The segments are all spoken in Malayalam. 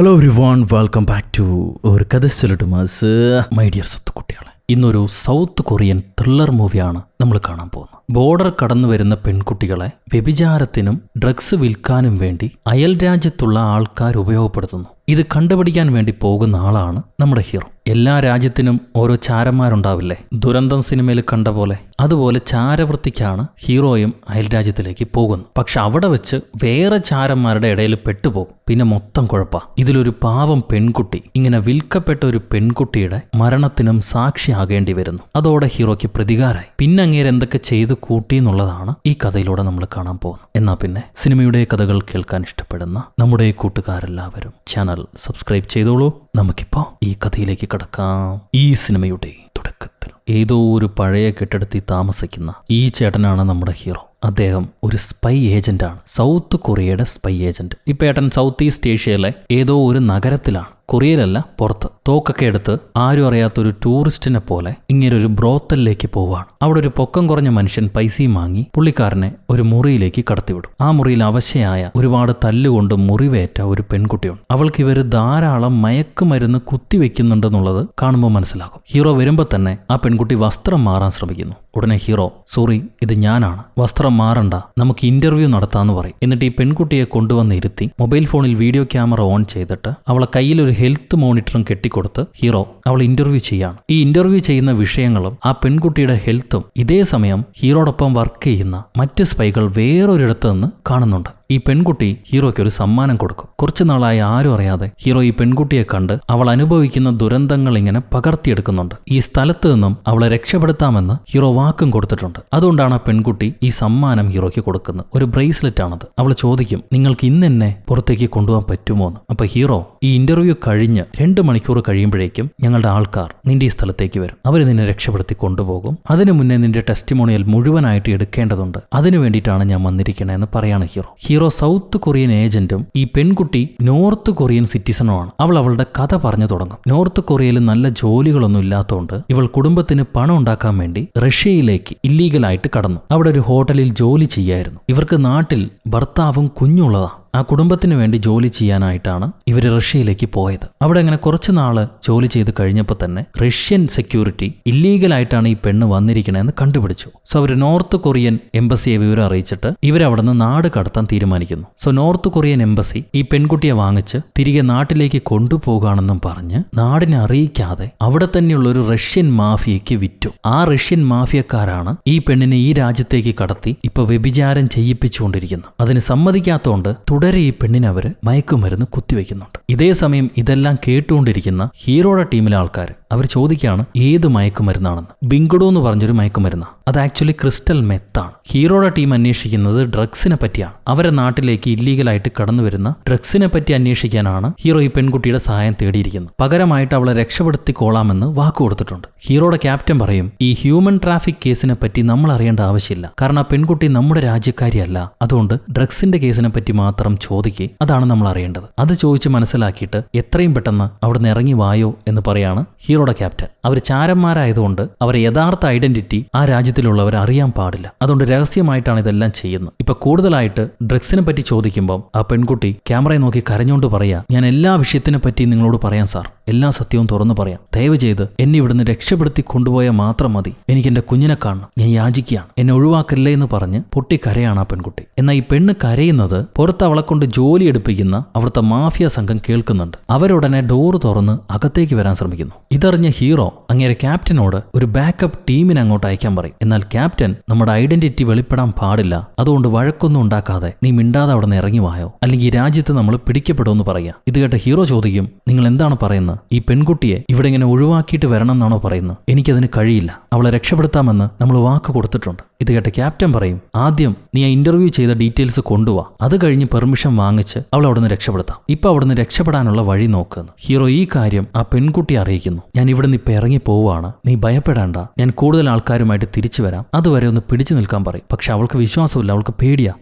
Hello everyone, welcome back to ഒരു കഥ സിലിട്ടുമാസ്. മൈ ഡിയർ സുത്തുക്കുട്ടികളെ, ഇന്നൊരു സൗത്ത് കൊറിയൻ ത്രില്ലർ മൂവിയാണ് നമ്മൾ കാണാൻ പോകുന്നത്. ബോർഡർ കടന്നു വരുന്ന പെൺകുട്ടികളെ വ്യഭിചാരത്തിനും ഡ്രഗ്സ് വിൽക്കാനും വേണ്ടി അയൽ രാജ്യത്തുള്ള ആൾക്കാർ ഉപയോഗപ്പെടുത്തുന്നു. ഇത് കണ്ടുപിടിക്കാൻ വേണ്ടി പോകുന്ന ആളാണ് നമ്മുടെ ഹീറോ. എല്ലാ രാജ്യത്തിനും ഓരോ ചാരന്മാരുണ്ടാവില്ലേ, ദുരന്തം സിനിമയിൽ കണ്ട പോലെ. അതുപോലെ ചാരവൃത്തിക്കാണ് ഹീറോയും അയൽ രാജ്യത്തിലേക്ക് പോകുന്നത്. പക്ഷെ അവിടെ വെച്ച് വേറെ ചാരന്മാരുടെ ഇടയിൽ പെട്ടുപോകും. പിന്നെ മൊത്തം കുഴപ്പാ. ഇതിലൊരു പാവം പെൺകുട്ടി, ഇങ്ങനെ വിൽക്കപ്പെട്ട ഒരു പെൺകുട്ടിയുടെ മരണത്തിനും സാക്ഷിയാകേണ്ടി വരുന്നു. അതോടെ ഹീറോയ്ക്ക് പ്രതികാരമായി. പിന്നെ അങ്ങേര് എന്തൊക്കെ ചെയ്ത് കൂട്ടി എന്നുള്ളതാണ് ഈ കഥയിലൂടെ നമ്മൾ കാണാൻ പോകുന്നത്. എന്നാ പിന്നെ സിനിമയുടെ കഥകൾ കേൾക്കാൻ ഇഷ്ടപ്പെടുന്ന നമ്മുടെ കൂട്ടുകാരെല്ലാവരും ചാനൽ സബ്സ്ക്രൈബ് ചെയ്തോളൂ. നമുക്കിപ്പോ ഈ കഥയിലേക്ക് കടക്കാം. ഈ സിനിമയുടെ തുടക്കത്തിൽ ഏതോ ഒരു പഴയ കെട്ടിടത്തിൽ താമസിക്കുന്ന ഈ ചേട്ടനാണ് നമ്മുടെ ഹീറോ. അദ്ദേഹം ഒരു സ്പൈ ഏജന്റാണ്, സൗത്ത് കൊറിയയുടെ സ്പൈ ഏജന്റ്. ഇപ്പൊ ഏട്ടൻ സൗത്ത് ഈസ്റ്റ് ഏഷ്യയിലെ ഏതോ ഒരു നഗരത്തിലാണ്, കൊറിയയിലല്ല, പുറത്ത്. തോക്കൊക്കെ എടുത്ത് ആരും അറിയാത്തൊരു ടൂറിസ്റ്റിനെ പോലെ ഇങ്ങനെ ഒരു ബ്രോത്തലിലേക്ക് പോവാണ്. അവിടെ ഒരു പൊക്കം കുറഞ്ഞ മനുഷ്യൻ പൈസയും വാങ്ങി പുള്ളിക്കാരനെ ഒരു മുറിയിലേക്ക് കടത്തിവിടും. ആ മുറിയിൽ അവശയായ, ഒരുപാട് തല്ലുകൊണ്ട് മുറിവേറ്റ ഒരു പെൺകുട്ടിയുണ്ട്. അവൾക്ക് ഇവർ ധാരാളം മയക്കുമരുന്ന് കുത്തിവെക്കുന്നുണ്ടെന്നുള്ളത് കാണുമ്പോൾ മനസ്സിലാകും. ഹീറോ വരുമ്പോൾ തന്നെ ആ പെൺകുട്ടി വസ്ത്രം മാറാൻ ശ്രമിക്കുന്നു. ഉടനെ ഹീറോ, സോറി, ഇത് ഞാനാണ്, വസ്ത്രം മാറണ്ട, നമുക്ക് ഇന്റർവ്യൂ നടത്താമെന്ന് പറയും. എന്നിട്ട് ഈ പെൺകുട്ടിയെ കൊണ്ടുവന്ന് ഇരുത്തി മൊബൈൽ ഫോണിൽ വീഡിയോ ക്യാമറ ഓൺ ചെയ്തിട്ട് അവളെ കയ്യിലൊരു ഹെൽത്ത് മോണിറ്ററും കെട്ടിക്കൊടുത്ത് ഹീറോ അവൾ ഇന്റർവ്യൂ ചെയ്യാണ്. ഈ ഇന്റർവ്യൂ ചെയ്യുന്ന വിഷയങ്ങളും ആ പെൺകുട്ടിയുടെ ഹെൽത്തും ഇതേ സമയം ഹീറോടൊപ്പം വർക്ക് ചെയ്യുന്ന മറ്റ് സ്പൈകൾ വേറൊരിടത്ത് നിന്ന് കാണുന്നുണ്ട്. ഈ പെൺകുട്ടി ഹീറോയ്ക്ക് ഒരു സമ്മാനം കൊടുക്കും. കുറച്ചു നാളായി ആരും അറിയാതെ ഹീറോ ഈ പെൺകുട്ടിയെ കണ്ട് അവൾ അനുഭവിക്കുന്ന ദുരന്തങ്ങൾ ഇങ്ങനെ പകർത്തിയെടുക്കുന്നുണ്ട്. ഈ സ്ഥലത്ത് നിന്നും അവളെ രക്ഷപ്പെടുത്താമെന്ന് ഹീറോ വാക്കും കൊടുത്തിട്ടുണ്ട്. അതുകൊണ്ടാണ് ആ പെൺകുട്ടി ഈ സമ്മാനം ഹീറോയ്ക്ക് കൊടുക്കുന്നത്. ഒരു ബ്രേസ്ലെറ്റ് ആണത്. അവൾ ചോദിക്കും, നിങ്ങൾക്ക് ഇന്ന് എന്നെ പുറത്തേക്ക് കൊണ്ടുപോകാൻ പറ്റുമോ എന്ന്. അപ്പൊ ഹീറോ, ഈ ഇന്റർവ്യൂ കഴിഞ്ഞ് 2 മണിക്കൂർ കഴിയുമ്പോഴേക്കും ഞങ്ങളുടെ ആൾക്കാർ നിന്റെ ഈ സ്ഥലത്തേക്ക് വരും. അവർ നിന്നെ രക്ഷപ്പെടുത്തി കൊണ്ടുപോകും. അതിനു മുന്നേ നിന്റെ ടെസ്റ്റിമോണിയൽ മുഴുവനായിട്ട് എടുക്കേണ്ടതുണ്ട്. അതിനു വേണ്ടിയിട്ടാണ് ഞാൻ വന്നിരിക്കണേന്ന് പറയാണ് ഹീറോ. ഹീറോ സൗത്ത് കൊറിയൻ ഏജന്റും ഈ പെൺകുട്ടി നോർത്ത് കൊറിയൻ സിറ്റിസണുമാണ്. അവൾ അവളുടെ കഥ പറഞ്ഞു തുടങ്ങും. നോർത്ത് കൊറിയയിൽ നല്ല ജോലികളൊന്നും ഇല്ലാത്തതുകൊണ്ട് ഇവൾ കുടുംബത്തിന് പണം ഉണ്ടാക്കാൻ വേണ്ടി റഷ്യയിലേക്ക് ഇല്ലീഗലായിട്ട് കടന്നു. അവിടെ ഒരു ഹോട്ടലിൽ ജോലി ചെയ്യായിരുന്നു. ഇവർക്ക് നാട്ടിൽ ഭർത്താവും കുഞ്ഞുള്ളതാ. ആ കുടുംബത്തിന് വേണ്ടി ജോലി ചെയ്യാനായിട്ടാണ് ഇവർ റഷ്യയിലേക്ക് പോയത്. അവിടെ അങ്ങനെ കുറച്ചു നാള് ജോലി ചെയ്ത് കഴിഞ്ഞപ്പോൾ തന്നെ റഷ്യൻ സെക്യൂരിറ്റി ഇല്ലീഗലായിട്ടാണ് ഈ പെണ്ണ് വന്നിരിക്കണതെന്ന് കണ്ടുപിടിച്ചു. സോ അവർ നോർത്ത് കൊറിയൻ എംബസിയെ വിവരം അറിയിച്ചിട്ട് ഇവരവിടെ നിന്ന് നാട് കടത്താൻ തീരുമാനിക്കുന്നു. സോ നോർത്ത് കൊറിയൻ എംബസി ഈ പെൺകുട്ടിയെ വാങ്ങിച്ച് തിരികെ നാട്ടിലേക്ക് കൊണ്ടുപോകുകയാണെന്നും പറഞ്ഞ് നാടിനെ അറിയിക്കാതെ അവിടെ തന്നെയുള്ള ഒരു റഷ്യൻ മാഫിയയ്ക്ക് വിറ്റു. ആ റഷ്യൻ മാഫിയക്കാരാണ് ഈ പെണ്ണിനെ ഈ രാജ്യത്തേക്ക് കടത്തി ഇപ്പൊ വ്യഭിചാരം ചെയ്യിപ്പിച്ചുകൊണ്ടിരിക്കുന്നത്. അതിന് സമ്മതിക്കാത്തതുകൊണ്ട് തുടരെ ഈ പെണ്ണിനെ അവര് മയക്കുമരുന്ന് കുത്തിവെക്കുന്നുണ്ട്. ഇതേ സമയം ഇതെല്ലാം കേട്ടുകൊണ്ടിരിക്കുന്ന ഹീറോയുടെ ടീമിലെ ആൾക്കാർ അവർ ചോദിക്കുകയാണ് ഏത് മയക്കുമരുന്നാണെന്ന്. ബിങ്കഡു എന്ന് പറഞ്ഞൊരു മയക്കുമരുന്നാണ്. അത് ആക്ച്വലി ക്രിസ്റ്റൽ മെത്താണ്. ഹീറോയുടെ ടീം അന്വേഷിക്കുന്നത് ഡ്രഗ്സിനെ പറ്റിയാണ്. അവരെ നാട്ടിലേക്ക് ഇല്ലീഗലായിട്ട് കടന്നു വരുന്ന ഡ്രഗ്സിനെ പറ്റി അന്വേഷിക്കാനാണ് ഹീറോ ഈ പെൺകുട്ടിയുടെ സഹായം തേടിയിരിക്കുന്നത്. പകരമായിട്ട് അവളെ രക്ഷപ്പെടുത്തിക്കോളാമെന്ന് വാക്കു കൊടുത്തിട്ടുണ്ട്. ഹീറോയുടെ ക്യാപ്റ്റൻ പറയും, ഈ ഹ്യൂമൻ ട്രാഫിക് കേസിനെ പറ്റി നമ്മൾ അറിയേണ്ട ആവശ്യമില്ല, കാരണം ആ പെൺകുട്ടി നമ്മുടെ രാജ്യക്കാരിയല്ല. അതുകൊണ്ട് ഡ്രഗ്സിന്റെ കേസിനെ പറ്റി മാത്രം ചോദിക്കുക, അതാണ് നമ്മൾ അറിയേണ്ടത്. അത് ചോദിച്ച് മനസ്സിലാക്കിയിട്ട് എത്രയും പെട്ടെന്ന് അവിടുന്ന് ഇറങ്ങി വായോ എന്ന് പറയാണ് ഹീറോയുടെ ക്യാപ്റ്റൻ. അവർ ചാരന്മാരായതുകൊണ്ട് അവരെ യഥാർത്ഥ ഐഡന്റിറ്റി ആ രാജ്യത്തിലുള്ളവർ അറിയാൻ പാടില്ല. അതുകൊണ്ട് രഹസ്യമായിട്ടാണ് ഇതെല്ലാം ചെയ്യുന്നത്. ഇപ്പൊ കൂടുതലായിട്ട് ഡ്രഗ്സിനെ പറ്റി ചോദിക്കുമ്പോൾ ആ പെൺകുട്ടി ക്യാമറയെ നോക്കി കരഞ്ഞുകൊണ്ട് പറയാ, ഞാൻ എല്ലാ വിഷയത്തിനെ പറ്റി നിങ്ങളോട് പറയാം സാർ, എല്ലാ സത്യവും തുറന്നു പറയാം. ദയവ് ചെയ്ത് എന്നെ ഇവിടുന്ന് രക്ഷപ്പെടുത്തി കൊണ്ടുപോയാൽ മാത്രം മതി. എനിക്ക് എന്റെ കുഞ്ഞിനെ കാണണം, ഞാൻ യാചിക്കുകയാണ്, എന്നെ ഒഴിവാക്കല്ലേ എന്ന് പറഞ്ഞ് പൊട്ടിക്കരയാണ് ആ പെൺകുട്ടി. എന്നാൽ ഈ പെണ്ണ് കരയുന്നത് പുറത്ത് അവളെ കൊണ്ട് ജോലി എടുപ്പിക്കുന്ന അവിടുത്തെ മാഫിയ സംഘം കേൾക്കുന്നുണ്ട്. അവരുടനെ ഡോറ് തുറന്ന് അകത്തേക്ക് വരാൻ ശ്രമിക്കുന്നു. ഇതറിഞ്ഞ ഹീറോ അങ്ങേരെ ക്യാപ്റ്റനോട് ഒരു ബാക്കപ്പ് ടീമിനെ അങ്ങോട്ട് അയക്കാൻ പറയും. എന്നാൽ ക്യാപ്റ്റൻ നമ്മുടെ ഐഡന്റിറ്റി വെളിപ്പെടാൻ പാടില്ല, അതുകൊണ്ട് വഴക്കൊന്നും ഉണ്ടാക്കാതെ നീ മിണ്ടാതെ അവിടെ നിന്ന് ഇറങ്ങി വായോ, അല്ലെങ്കിൽ ഈ രാജ്യത്ത് നമ്മൾ പിടിക്കപ്പെടുമെന്ന് പറയാം. ഇത് കേട്ട ഹീറോ ചോദിക്കും, നിങ്ങൾ എന്താണ് പറയുന്നത്? ഈ പെൺകുട്ടിയെ ഇവിടെ ഇങ്ങനെ ഒഴിവാക്കിയിട്ട് വരണം എന്നാണോ പറയുന്നത്? എനിക്കതിന് കഴിയില്ല, അവളെ രക്ഷപ്പെടുത്താമെന്ന് നമ്മൾ വാക്ക് കൊടുത്തിട്ടുണ്ട്. ഇത് കേട്ട ക്യാപ്റ്റൻ പറയും, ആദ്യം നീ ആ ഇന്റർവ്യൂ ചെയ്ത ഡീറ്റെയിൽസ് കൊണ്ടുപോവാ, അത് കഴിഞ്ഞ് പെർമിഷൻ വാങ്ങിച്ച് അവൾ അവിടുന്ന് രക്ഷപ്പെടുത്താം. ഇപ്പൊ അവിടുന്ന് രക്ഷപ്പെടാനുള്ള വഴി നോക്കുന്നു. ഹീറോ ഈ കാര്യം ആ പെൺകുട്ടിയെ അറിയിക്കുന്നു. ഞാൻ ഇവിടുന്ന് ഇപ്പൊ ഇറങ്ങി പോവാണ്, നീ ഭയപ്പെടേണ്ട, ഞാൻ കൂടുതൽ ആൾക്കാരുമായിട്ട് തിരിച്ചു വരാം, അതുവരെ ഒന്ന് പിടിച്ചു നിൽക്കാൻ പറയും. പക്ഷെ അവൾക്ക് വിശ്വാസമില്ല, അവൾക്ക് പേടിയാ,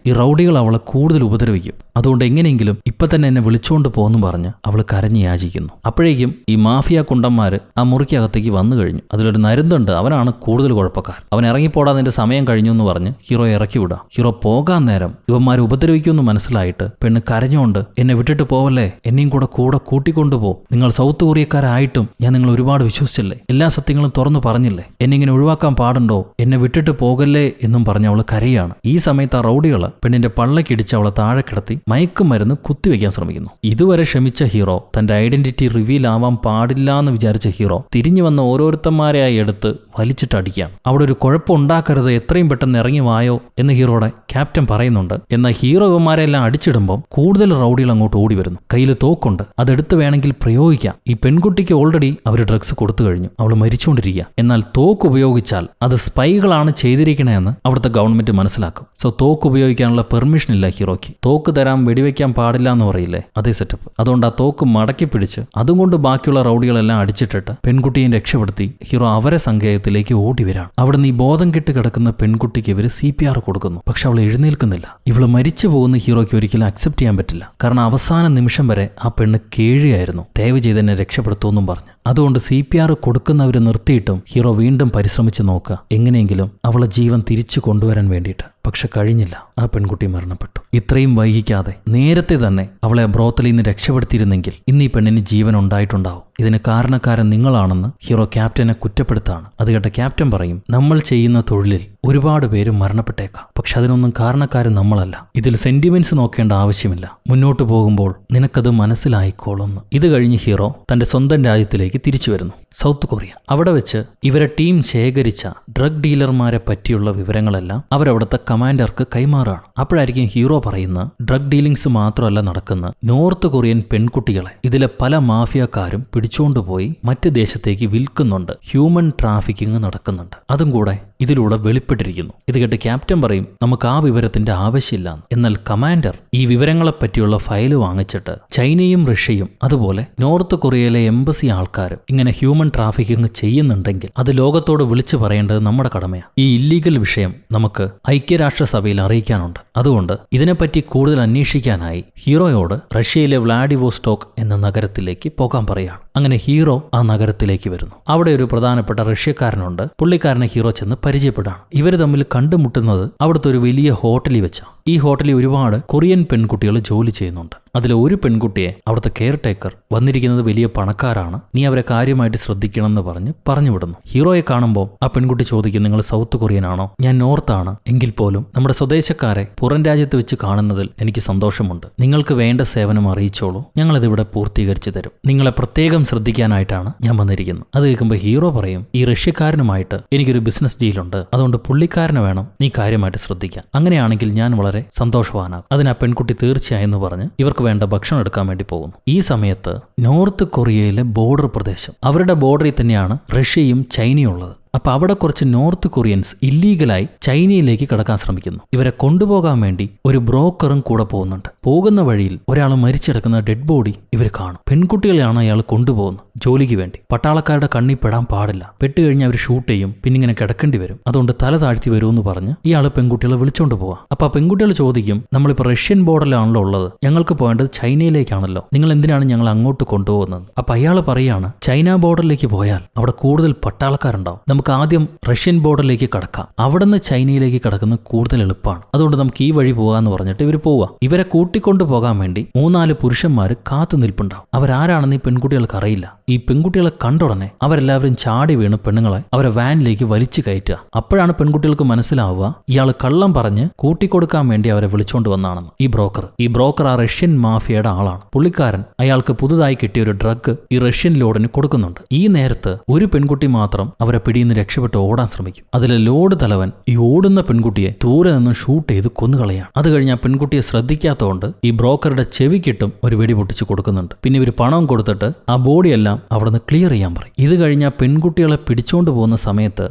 ഈ റൗഡികൾ അവളെ കൂടുതൽ ഉപദ്രവിക്കും. അതുകൊണ്ട് എങ്ങനെയെങ്കിലും ഇപ്പൊ തന്നെ എന്നെ വിളിച്ചോണ്ട് പോന്നു പറഞ്ഞ് അവൾ കരഞ്ഞ് യാചിക്കുന്നു. അപ്പോഴേക്കും ഈ മാഫിയ കുണ്ടന്മാര് ആ മുറിക്കകത്തേക്ക് വന്നു കഴിഞ്ഞു. അതിലൊരു നരുന്നുണ്ട്, അവനാണ് കൂടുതൽ കുഴപ്പക്കാർ. അവൻ ഇറങ്ങിപ്പോടാൻ നിന്റെ സമയം കഴിഞ്ഞു എന്ന് പറഞ്ഞ് ഹീറോയെ ഇറക്കി വിടുക. ഹീറോ പോകാൻ നേരം ഇവന്മാരെ ഉപദ്രവിക്കുമെന്ന് മനസ്സിലായിട്ട് പെണ്ണ് കരഞ്ഞുകൊണ്ട് എന്നെ വിട്ടിട്ട് പോവല്ലേ, എന്നെയും കൂടെ കൂട്ടിക്കൊണ്ടുപോ, നിങ്ങൾ സൗത്ത് കൊറിയക്കാരായിട്ടും ഞാൻ നിങ്ങൾ ഒരുപാട് വിശ്വസിച്ചില്ലേ, എല്ലാ സത്യങ്ങളും തുറന്നു പറഞ്ഞില്ലേ, എന്നെ ഇങ്ങനെ ഒഴിവാക്കാൻ പാടുണ്ടോ, എന്നെ വിട്ടിട്ട് പോകല്ലേ എന്നും പറഞ്ഞ് അവള് കരയാണ്. ഈ സമയത്ത് ആ റൗഡികള് പെണ്ണിന്റെ പള്ളക്കിടിച്ച് അവളെ താഴെ കിടത്തി മയക്കുമരുന്ന് കുത്തിവെക്കാൻ ശ്രമിക്കുന്നു. ഇതുവരെ ക്ഷമിച്ച ഹീറോ, തന്റെ ഐഡന്റിറ്റി റിവീൽ ആവാൻ പാടില്ല എന്ന് വിചാരിച്ച ഹീറോ തിരിഞ്ഞു വന്ന ഓരോരുത്തന്മാരെയായി എടുത്ത് വലിച്ചിട്ട് അടിക്കുകയാണ്. അവിടെ ഒരു കുഴപ്പമുണ്ടാക്കരുത്, എത്രയും പെട്ടെന്ന് ഇറങ്ങി വായോ എന്ന് ഹീറോയുടെ ക്യാപ്റ്റൻ പറയുന്നുണ്ട്. എന്നാൽ ഹീറോ ഇവന്മാരെല്ലാം അടിച്ചിടുമ്പോൾ കൂടുതൽ റൗഡികൾ അങ്ങോട്ട് ഓടി വരുന്നു. കയ്യിൽ തോക്കുണ്ട്, അതെടുത്ത് വേണമെങ്കിൽ പ്രയോഗിക്കാം. ഈ പെൺകുട്ടിക്ക് ഓൾറെഡി അവർ ഡ്രഗ്സ് കൊടുത്തു കഴിഞ്ഞു, അവൾ മരിച്ചുകൊണ്ടിരിക്കുക. എന്നാൽ തോക്ക് ഉപയോഗിച്ചാൽ അത് സ്പൈകളാണ് ചെയ്തിരിക്കണതെന്ന് അവിടുത്തെ ഗവൺമെന്റ് മനസ്സിലാക്കും. സോ തോക്ക് ഉപയോഗിക്കാനുള്ള പെർമിഷൻ ഇല്ല ഹീറോയ്ക്ക്. തോക്ക് തരാൻ വെടിവെക്കാൻ പാടില്ല എന്ന് പറയില്ലേ, അതേ സെറ്റപ്പ്. അതുകൊണ്ട് ആ തോക്ക് മടക്കി പിടിച്ച് അതുകൊണ്ട് ബാക്കിയുള്ള റൗഡികളെല്ലാം അടിച്ചിട്ടിട്ട് പെൺകുട്ടിയെ രക്ഷപ്പെടുത്തി ഹീറോ അവരെ സങ്കേതത്തിലേക്ക് ഓടി വരാണ്. അവിടുന്ന് ഈ ബോധം കെട്ട് കിടക്കുന്ന പെൺകുട്ടിക്ക് ഇവര് CPR കൊടുക്കുന്നു. പക്ഷെ അവൾ എഴുന്നേൽക്കുന്നില്ല. ഇവള് മരിച്ചു പോകുന്ന ഹീറോയ്ക്ക് ഒരിക്കലും അക്സെപ്റ്റ് ചെയ്യാൻ പറ്റില്ല. കാരണം അവസാന നിമിഷം വരെ ആ പെണ്ണ് കേഴുകയായിരുന്നു, ദയവ് ചെയ്ത് എന്നെ രക്ഷപ്പെടുത്തുമെന്നും പറഞ്ഞു. അതുകൊണ്ട് CPR കൊടുക്കുന്നവര് നിർത്തിയിട്ടും ഹീറോ വീണ്ടും പരിശ്രമിച്ച് നോക്കുക, എങ്ങനെയെങ്കിലും അവളെ ജീവൻ തിരിച്ചു കൊണ്ടുവരാൻ വേണ്ടിയിട്ട്. പക്ഷെ കഴിഞ്ഞില്ല, ആ പെൺകുട്ടി മരണപ്പെട്ടു. ഇത്രയും വൈകിക്കാതെ നേരത്തെ തന്നെ അവളെ ബ്രോത്തലിൽ നിന്ന് രക്ഷപ്പെടുത്തിയിരുന്നെങ്കിൽ ഇന്ന് ഈ പെണ്ണിന് ജീവൻ ഉണ്ടായിട്ടുണ്ടാവും. ഇതിന് കാരണക്കാരൻ നിങ്ങളാണെന്ന് ഹീറോ ക്യാപ്റ്റനെ കുറ്റപ്പെടുത്താണ്. അത് കേട്ട ക്യാപ്റ്റൻ പറയും, നമ്മൾ ചെയ്യുന്ന തൊഴിലിൽ ഒരുപാട് പേര് മരണപ്പെട്ടേക്കാം, പക്ഷെ അതിനൊന്നും കാരണക്കാരൻ നമ്മളല്ല. ഇതിൽ സെന്റിമെന്റ്സ് നോക്കേണ്ട ആവശ്യമില്ല, മുന്നോട്ട് പോകുമ്പോൾ നിനക്കത് മനസ്സിലായിക്കോളുന്നു. ഇത് കഴിഞ്ഞ് ഹീറോ തന്റെ സ്വന്തം രാജ്യത്തിലേക്ക് തിരിച്ചു വരുന്നു, സൗത്ത് കൊറിയ. അവിടെ വെച്ച് ഇവരെ ടീം ശേഖരിച്ച ഡ്രഗ് ഡീലർമാരെ പറ്റിയുള്ള വിവരങ്ങളെല്ലാം അവരവിടുത്തെ കമാൻഡർക്ക് കൈമാറാണ്. അപ്പോഴായിരിക്കും ഹീറോ പറയുന്ന ഡ്രഗ് ഡീലിങ്സ് മാത്രമല്ല നടക്കുന്ന നോർത്ത് കൊറിയൻ പെൺകുട്ടികളെ ഇതിലെ പല മാഫിയക്കാരും പിടിച്ചുകൊണ്ടുപോയി മറ്റ് ദേശത്തേക്ക് വിൽക്കുന്നുണ്ട്, ഹ്യൂമൻ ട്രാഫിക്കിംഗ് നടക്കുന്നുണ്ട്. അതും കൂടെ ഇതിലൂടെ വെളിപ്പെട്ടിരിക്കുന്നു. ഇത് കേട്ട് ക്യാപ്റ്റൻ പറയും, നമുക്ക് ആ വിവരത്തിന്റെ ആവശ്യമില്ല. എന്നാൽ കമാൻഡർ ഈ വിവരങ്ങളെപ്പറ്റിയുള്ള ഫയല് വാങ്ങിച്ചിട്ട് ചൈനയും റഷ്യയും അതുപോലെ നോർത്ത് കൊറിയയിലെ എംബസി ആൾക്കാരും ഇങ്ങനെ ഹ്യൂമൻ ട്രാഫിക്കിംഗ് ചെയ്യുന്നുണ്ടെങ്കിൽ അത് ലോകത്തോട് വിളിച്ചു പറയേണ്ടത് നമ്മുടെ കടമയാണ്. ഈ ഇല്ലീഗൽ വിഷയം നമുക്ക് ഐക്യരാഷ്ട്രസഭയിൽ അറിയിക്കാനുണ്ട്. അതുകൊണ്ട് ഇതിനെപ്പറ്റി കൂടുതൽ അന്വേഷിക്കാനായി ഹീറോയോട് റഷ്യയിലെ വ്ളാഡിവോസ്റ്റോക്ക് എന്ന നഗരത്തിലേക്ക് പോകാൻ പറയാണ്. അങ്ങനെ ഹീറോ ആ നഗരത്തിലേക്ക് വരുന്നു. അവിടെ ഒരു പ്രധാനപ്പെട്ട റഷ്യക്കാരനുണ്ട്. പുള്ളിക്കാരനെ ഹീറോ ചെന്ന് പരിചയപ്പെടാണ്. ഇവർ തമ്മിൽ കണ്ടുമുട്ടുന്നത് അവിടുത്തെ ഒരു വലിയ ഹോട്ടലിൽ വെച്ചാണ്. ഈ ഹോട്ടലിൽ ഒരുപാട് കൊറിയൻ പെൺകുട്ടികൾ ജോലി ചെയ്യുന്നുണ്ട്. അതിലെ ഒരു പെൺകുട്ടിയെ അവിടുത്തെ കെയർ ടേക്കർ വന്നിരിക്കുന്നത് വലിയ പണക്കാരാണ്, നീ അവരെ കാര്യമായിട്ട് ശ്രദ്ധിക്കണം എന്ന് പറഞ്ഞു വിടുന്നു. ഹീറോയെ കാണുമ്പോൾ ആ പെൺകുട്ടി ചോദിക്കും, നിങ്ങൾ സൗത്ത് കൊറിയൻ ആണോ? ഞാൻ നോർത്താണ്. എങ്കിൽ പോലും നമ്മുടെ സ്വദേശക്കാരെ പുറം രാജ്യത്ത് വെച്ച് കാണുന്നതിൽ എനിക്ക് സന്തോഷമുണ്ട്. നിങ്ങൾക്ക് വേണ്ട സേവനം അറിയിച്ചോളൂ, ഞങ്ങളിതിവിടെ പൂർത്തീകരിച്ചു തരും. നിങ്ങളെ പ്രത്യേകം ശ്രദ്ധിക്കാനായിട്ടാണ് ഞാൻ വന്നിരിക്കുന്നത്. അത് കേൾക്കുമ്പോൾ ഹീറോ പറയും, ഈ റഷ്യക്കാരനുമായിട്ട് എനിക്കൊരു ബിസിനസ് ഡീലുണ്ട്, അതുകൊണ്ട് പുള്ളിക്കാരനെ വേണം നീ കാര്യമായിട്ട് ശ്രദ്ധിക്കാൻ. അങ്ങനെയാണെങ്കിൽ ഞാൻ വളരെ സന്തോഷവാനാകും. അതിന് ആ പെൺകുട്ടി തീർച്ചയായും എന്ന് പറഞ്ഞ് ഇവർക്ക് വേണ്ട ഭക്ഷണം എടുക്കാൻ വേണ്ടി പോകുന്നു. ഈ സമയത്ത് നോർത്ത് കൊറിയയിലെ ബോർഡർ പ്രദേശം, അവരുടെ ബോർഡറിൽ തന്നെയാണ് റഷ്യയും ചൈനയും ഉള്ളത്. അപ്പൊ അവിടെ കുറച്ച് നോർത്ത് കൊറിയൻസ് ഇല്ലീഗലായി ചൈനയിലേക്ക് കടക്കാൻ ശ്രമിക്കുന്നു. ഇവരെ കൊണ്ടുപോകാൻ വേണ്ടി ഒരു ബ്രോക്കറും കൂടെ പോകുന്നുണ്ട്. പോകുന്ന വഴിയിൽ ഒരാൾ മരിച്ചെടുക്കുന്ന ഡെഡ് ബോഡി ഇവർ കാണും. പെൺകുട്ടികളെയാണ് അയാൾ കൊണ്ടുപോകുന്നത് ജോലിക്ക് വേണ്ടി. പട്ടാളക്കാരുടെ കണ്ണിൽ പെടാൻ പാടില്ല, പെട്ടുകഴിഞ്ഞ് അവർ ഷൂട്ട് ചെയ്യും, പിന്നെ ഇങ്ങനെ കിടക്കേണ്ടി വരും. അതുകൊണ്ട് തല താഴ്ത്തി വരുമെന്ന് പറഞ്ഞ് ഇയാൾ പെൺകുട്ടികളെ വിളിച്ചോണ്ട് പോവാം. അപ്പൊ ആ പെൺകുട്ടികൾ ചോദിക്കും, നമ്മളിപ്പോൾ റഷ്യൻ ബോർഡറിലാണല്ലോ ഉള്ളത്, ഞങ്ങൾക്ക് പോകേണ്ടത് ചൈനയിലേക്കാണല്ലോ, നിങ്ങൾ എന്തിനാണ് ഞങ്ങൾ അങ്ങോട്ട് കൊണ്ടുപോകുന്നത്? അപ്പൊ അയാൾ പറയാണ്, ചൈന ബോർഡറിലേക്ക് പോയാൽ അവിടെ കൂടുതൽ പട്ടാളക്കാരുണ്ടാവും, നമുക്ക് ആദ്യം റഷ്യൻ ബോർഡറിലേക്ക് കടക്കാം, അവിടെ നിന്ന് ചൈനയിലേക്ക് കടക്കുന്നത് കൂടുതൽ എളുപ്പമാണ്, അതുകൊണ്ട് നമുക്ക് ഈ വഴി പോകാന്ന് പറഞ്ഞിട്ട് ഇവർ പോവുക. ഇവരെ കൂട്ടിക്കൊണ്ടു പോകാൻ വേണ്ടി 3-4 പുരുഷന്മാർ കാത്തു നിൽപ്പുണ്ടാവും. അവരാരാണെന്ന് ഈ പെൺകുട്ടികൾക്ക് അറിയില്ല. ഈ പെൺകുട്ടികളെ കണ്ടുടനെ അവരെല്ലാവരും ചാടി വീണ് പെണ്ണുങ്ങളെ അവരെ വാനിലേക്ക് വലിച്ചു കയറ്റുക. അപ്പോഴാണ് പെൺകുട്ടികൾക്ക് മനസ്സിലാവുക ഇയാൾ കള്ളം പറഞ്ഞ് കൂട്ടിക്കൊടുക്കാൻ വേണ്ടി അവരെ വിളിച്ചോണ്ട് വന്നാണെന്ന്. ഈ ബ്രോക്കർ ആ റഷ്യൻ മാഫിയയുടെ ആളാണ്. പുള്ളിക്കാരൻ അയാൾക്ക് പുതുതായി കിട്ടിയ ഒരു ഡ്രഗ് ഈ റഷ്യൻ ലോഡിന് കൊടുക്കുന്നുണ്ട്. ഈ നേരത്ത് ഒരു പെൺകുട്ടി മാത്രം അവരെ പിടിയിൽ രക്ഷപ്പെട്ട് ഓടാൻ ശ്രമിക്കും. അതിലെ ലോഡ് തലവൻ ഈ ഓടുന്ന പെൺകുട്ടിയെ ദൂരെ നിന്നും ഷൂട്ട് ചെയ്ത് കൊന്നുകളയാണ്. അത് കഴിഞ്ഞ് ആ പെൺകുട്ടിയെ ശ്രദ്ധിക്കാത്തതുകൊണ്ട് ഈ ബ്രോക്കറുടെ ചെവിക്കിട്ടും ഒരു വെടി പൊട്ടിച്ച് കൊടുക്കുന്നുണ്ട്. പിന്നെ ഇവർ പണം കൊടുത്തിട്ട് ആ ബോഡിയെല്ലാം അവിടെ നിന്ന് ക്ലിയർ ചെയ്യാൻ പറയും. ഇത് കഴിഞ്ഞ പെൺകുട്ടികളെ പിടിച്ചോണ്ട് പോകുന്ന സമയത്ത്